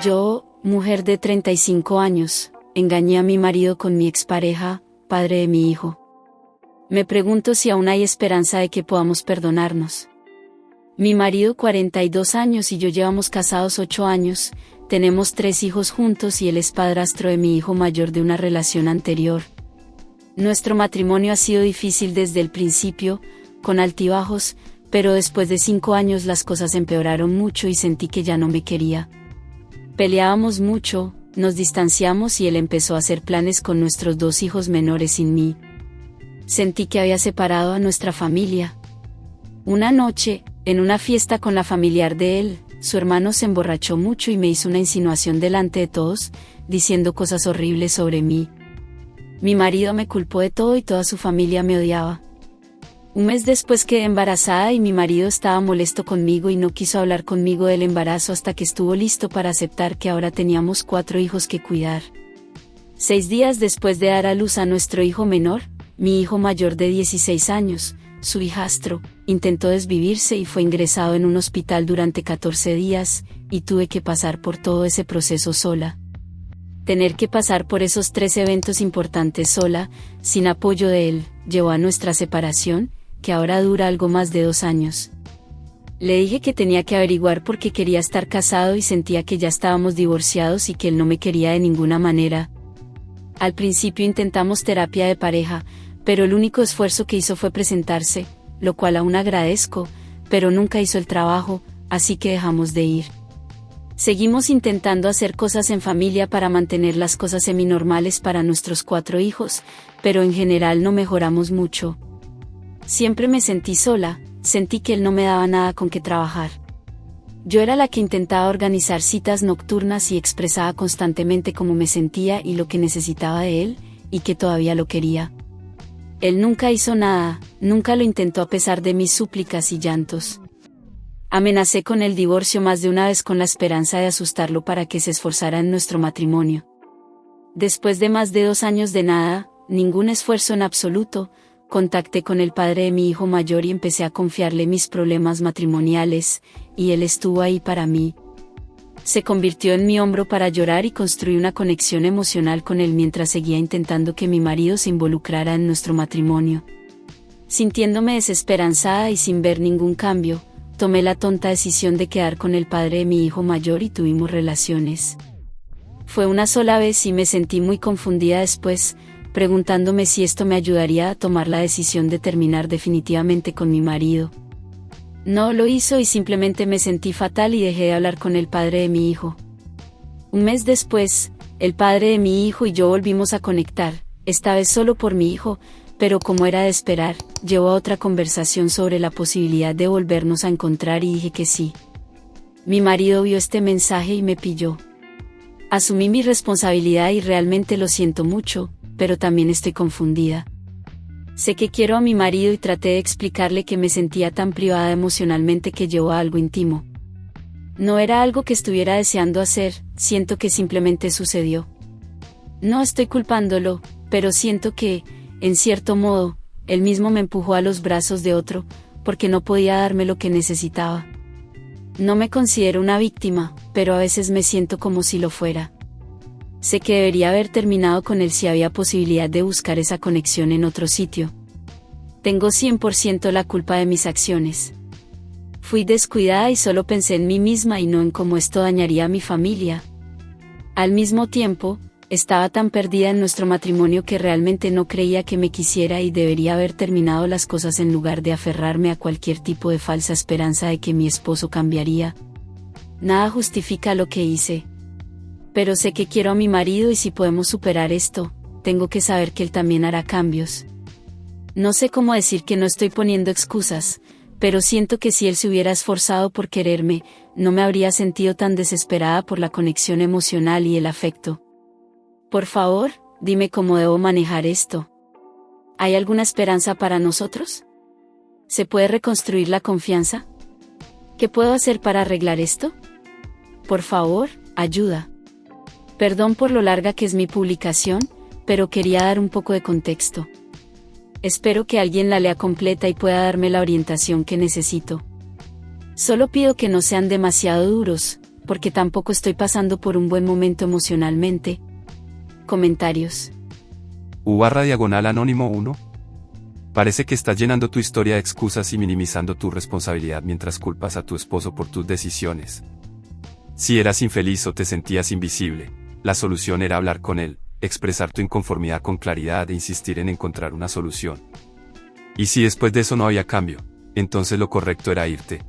Yo, mujer de 35 años, engañé a mi marido con mi expareja, padre de mi hijo. Me pregunto si aún hay esperanza de que podamos perdonarnos. Mi marido 42 años y yo llevamos casados 8 años, tenemos 3 hijos juntos y él es padrastro de mi hijo mayor de una relación anterior. Nuestro matrimonio ha sido difícil desde el principio, con altibajos, pero después de 5 años las cosas empeoraron mucho y sentí que ya no me quería. Peleábamos mucho, nos distanciamos y él empezó a hacer planes con nuestros 2 hijos menores sin mí. Sentí que había separado a nuestra familia. Una noche, en una fiesta con la familiar de él, su hermano se emborrachó mucho y me hizo una insinuación delante de todos, diciendo cosas horribles sobre mí. Mi marido me culpó de todo y toda su familia me odiaba. Un mes después quedé embarazada y mi marido estaba molesto conmigo y no quiso hablar conmigo del embarazo hasta que estuvo listo para aceptar que ahora teníamos 4 hijos que cuidar. 6 días después de dar a luz a nuestro hijo menor, mi hijo mayor de 16 años, su hijastro, intentó desvivirse y fue ingresado en un hospital durante 14 días, y tuve que pasar por todo ese proceso sola. Tener que pasar por esos 3 eventos importantes sola, sin apoyo de él, llevó a nuestra separación, que ahora dura algo más de 2 años. Le dije que tenía que averiguar por qué quería estar casado y sentía que ya estábamos divorciados y que él no me quería de ninguna manera. Al principio intentamos terapia de pareja, pero el único esfuerzo que hizo fue presentarse, lo cual aún agradezco, pero nunca hizo el trabajo, así que dejamos de ir. Seguimos intentando hacer cosas en familia para mantener las cosas seminormales para nuestros 4 hijos, pero en general no mejoramos mucho. Siempre me sentí sola, sentí que él no me daba nada con qué trabajar. Yo era la que intentaba organizar citas nocturnas y expresaba constantemente cómo me sentía y lo que necesitaba de él, y que todavía lo quería. Él nunca hizo nada, nunca lo intentó a pesar de mis súplicas y llantos. Amenacé con el divorcio más de una vez con la esperanza de asustarlo para que se esforzara en nuestro matrimonio. Después de más de 2 años de nada, ningún esfuerzo en absoluto, contacté con el padre de mi hijo mayor y empecé a confiarle mis problemas matrimoniales, y él estuvo ahí para mí. Se convirtió en mi hombro para llorar y construí una conexión emocional con él mientras seguía intentando que mi marido se involucrara en nuestro matrimonio. Sintiéndome desesperanzada y sin ver ningún cambio, tomé la tonta decisión de quedar con el padre de mi hijo mayor y tuvimos relaciones. Fue una sola vez y me sentí muy confundida después, preguntándome si esto me ayudaría a tomar la decisión de terminar definitivamente con mi marido. No lo hizo y simplemente me sentí fatal y dejé de hablar con el padre de mi hijo. Un mes después, el padre de mi hijo y yo volvimos a conectar, esta vez solo por mi hijo, pero como era de esperar, llevó a otra conversación sobre la posibilidad de volvernos a encontrar y dije que sí. Mi marido vio este mensaje y me pilló. Asumí mi responsabilidad y realmente lo siento mucho, pero también estoy confundida. Sé que quiero a mi marido y traté de explicarle que me sentía tan privada emocionalmente que llevó a algo íntimo. No era algo que estuviera deseando hacer, siento que simplemente sucedió. No estoy culpándolo, pero siento que, en cierto modo, él mismo me empujó a los brazos de otro, porque no podía darme lo que necesitaba. No me considero una víctima, pero a veces me siento como si lo fuera. Sé que debería haber terminado con él si había posibilidad de buscar esa conexión en otro sitio. Tengo 100% la culpa de mis acciones. Fui descuidada y solo pensé en mí misma y no en cómo esto dañaría a mi familia. Al mismo tiempo, estaba tan perdida en nuestro matrimonio que realmente no creía que me quisiera y debería haber terminado las cosas en lugar de aferrarme a cualquier tipo de falsa esperanza de que mi esposo cambiaría. Nada justifica lo que hice. Pero sé que quiero a mi marido y si podemos superar esto, tengo que saber que él también hará cambios. No sé cómo decir que no estoy poniendo excusas, pero siento que si él se hubiera esforzado por quererme, no me habría sentido tan desesperada por la conexión emocional y el afecto. Por favor, dime cómo debo manejar esto. ¿Hay alguna esperanza para nosotros? ¿Se puede reconstruir la confianza? ¿Qué puedo hacer para arreglar esto? Por favor, ayuda. Perdón por lo larga que es mi publicación, pero quería dar un poco de contexto. Espero que alguien la lea completa y pueda darme la orientación que necesito. Solo pido que no sean demasiado duros, porque tampoco estoy pasando por un buen momento emocionalmente. Comentarios. U/Anónimo 1. Parece que estás llenando tu historia de excusas y minimizando tu responsabilidad mientras culpas a tu esposo por tus decisiones. Si eras infeliz o te sentías invisible, la solución era hablar con él, expresar tu inconformidad con claridad e insistir en encontrar una solución. Y si después de eso no había cambio, entonces lo correcto era irte.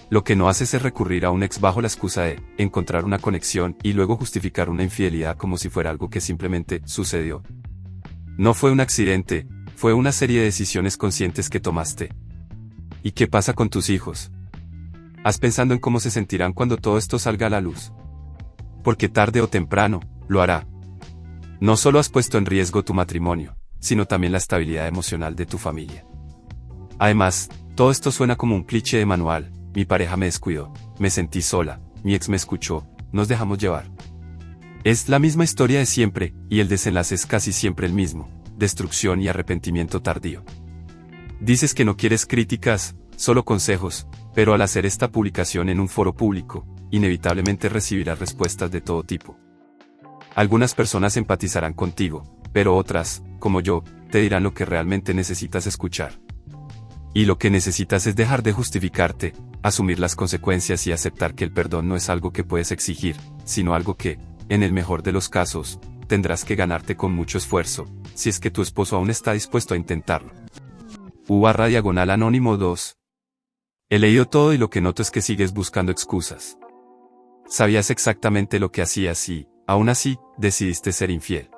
Lo que no haces es recurrir a un ex bajo la excusa de encontrar una conexión y luego justificar una infidelidad como si fuera algo que simplemente sucedió. No fue un accidente, fue una serie de decisiones conscientes que tomaste. ¿Y qué pasa con tus hijos? ¿Has pensado en cómo se sentirán cuando todo esto salga a la luz? Porque tarde o temprano, lo hará. No solo has puesto en riesgo tu matrimonio, sino también la estabilidad emocional de tu familia. Además, todo esto suena como un cliché de manual: mi pareja me descuidó, me sentí sola, mi ex me escuchó, nos dejamos llevar. Es la misma historia de siempre, y el desenlace es casi siempre el mismo: destrucción y arrepentimiento tardío. Dices que no quieres críticas, solo consejos, pero al hacer esta publicación en un foro público, inevitablemente recibirás respuestas de todo tipo. Algunas personas empatizarán contigo, pero otras, como yo, te dirán lo que realmente necesitas escuchar. Y lo que necesitas es dejar de justificarte, asumir las consecuencias y aceptar que el perdón no es algo que puedes exigir, sino algo que, en el mejor de los casos, tendrás que ganarte con mucho esfuerzo, si es que tu esposo aún está dispuesto a intentarlo. U/Anónimo 2. He leído todo y lo que noto es que sigues buscando excusas. Sabías exactamente lo que hacías y, aún así, decidiste ser infiel.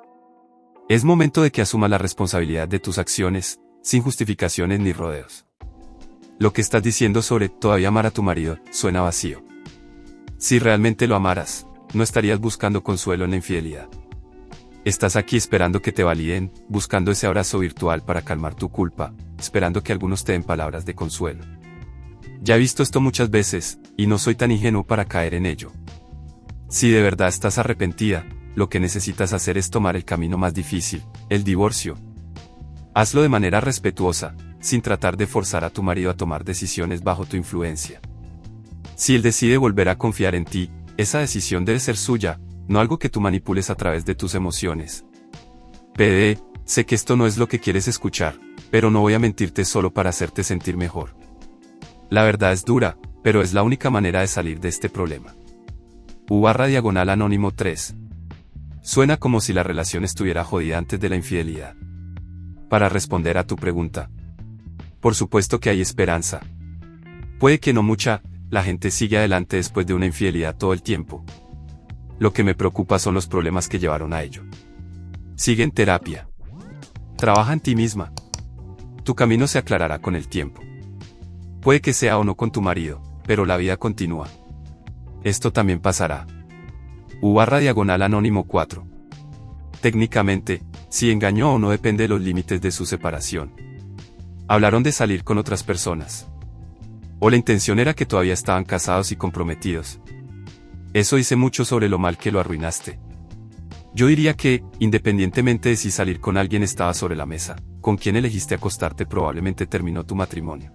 Es momento de que asumas la responsabilidad de tus acciones, sin justificaciones ni rodeos. Lo que estás diciendo sobre todavía amar a tu marido suena vacío. Si realmente lo amaras, no estarías buscando consuelo en la infidelidad. Estás aquí esperando que te validen, buscando ese abrazo virtual para calmar tu culpa, esperando que algunos te den palabras de consuelo. Ya he visto esto muchas veces, y no soy tan ingenuo para caer en ello. Si de verdad estás arrepentida, lo que necesitas hacer es tomar el camino más difícil, el divorcio. Hazlo de manera respetuosa, sin tratar de forzar a tu marido a tomar decisiones bajo tu influencia. Si él decide volver a confiar en ti, esa decisión debe ser suya, no algo que tú manipules a través de tus emociones. PD, sé que esto no es lo que quieres escuchar, pero no voy a mentirte solo para hacerte sentir mejor. La verdad es dura, pero es la única manera de salir de este problema. U/Anónimo 3. Suena como si la relación estuviera jodida antes de la infidelidad. Para responder a tu pregunta, por supuesto que hay esperanza. Puede que no mucha, la gente sigue adelante después de una infidelidad todo el tiempo. Lo que me preocupa son los problemas que llevaron a ello. Sigue en terapia. Trabaja en ti misma. Tu camino se aclarará con el tiempo. Puede que sea o no con tu marido, pero la vida continúa. Esto también pasará. U/Anónimo 4. Técnicamente, si engañó o no depende de los límites de su separación. Hablaron de salir con otras personas. O la intención era que todavía estaban casados y comprometidos. Eso dice mucho sobre lo mal que lo arruinaste. Yo diría que, independientemente de si salir con alguien estaba sobre la mesa, con quien elegiste acostarte probablemente terminó tu matrimonio.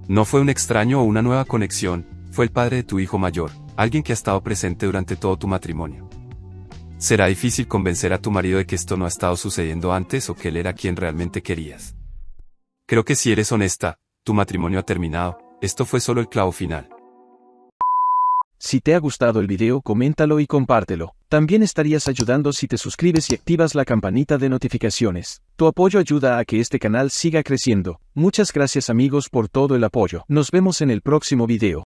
No fue un extraño o una nueva conexión, fue el padre de tu hijo mayor, alguien que ha estado presente durante todo tu matrimonio. Será difícil convencer a tu marido de que esto no ha estado sucediendo antes o que él era quien realmente querías. Creo que si eres honesta, tu matrimonio ha terminado, esto fue solo el clavo final. Si te ha gustado el video, coméntalo y compártelo. También estarías ayudando si te suscribes y activas la campanita de notificaciones. Tu apoyo ayuda a que este canal siga creciendo. Muchas gracias amigos por todo el apoyo. Nos vemos en el próximo video.